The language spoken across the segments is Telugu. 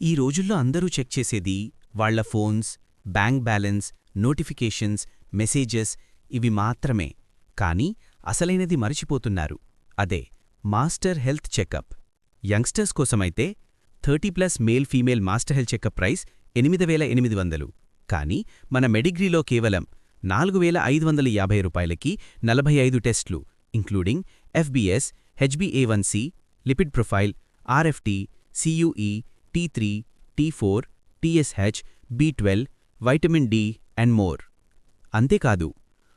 ఈ రోజుల్లో అందరూ చెక్ చేసేది వాళ్ళ phones, bank balance, notifications, messages ఇవి మాత్రమే. కానీ అసలైనది మరచిపోతున్నారు. అదే మాస్టర్ హెల్త్ చెకప్. యంగ్స్టర్స్ కోసమైతే 30+ male female master health checkup price 8800. కానీ మన మెడిగ్రీలో కేవలం 4550 రూపాయలకి 45 టెస్ట్లు including FBS, HbA1c, lipid profile, RFT, CUE, T3, T4, TSH, B12, vitamin D and more. అంతేకాదు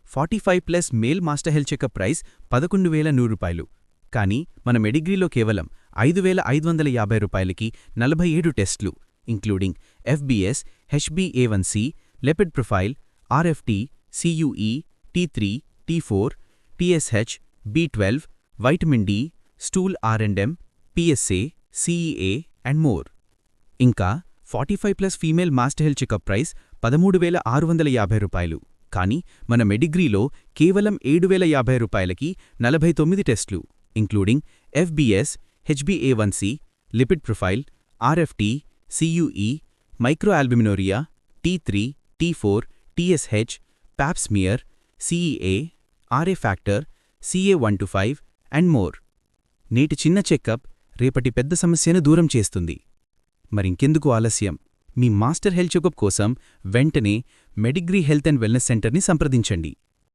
45+ male master health checkup price 11100 రూపాయలు. కానీ మన మెడిగ్రీలో కేవలం 5550 రూపాయలకి 47 టెస్ట్లు including FBS, HbA1c, lipid profile, RFT, CUE, T3, T4, TSH, B12, vitamin D, stool R&M, PSA, CEA and more. ఇంకా 45+ female master health checkup price 13650 రూపాయలు. కానీ మన మెడిగ్రీలో కేవలం 7050 రూపాయలకి 49 టెస్ట్లు including FBS, HbA1c, lipid profile, RFT, CUE, మైక్రోఆల్బుమినూరియా, T3, T4, TSH, Pap smear, CEA, RA factor, CA125 and more. నేటి చిన్న చెకప్ రేపటి పెద్ద సమస్యను దూరం చేస్తుంది. మరింకెందుకు ఆలస్యం? మీ మాస్టర్ హెల్త్ చెకప్ కోసం వెంటనే మెడిగ్రీ హెల్త్ అండ్ వెల్నెస్ సెంటర్ని సంప్రదించండి.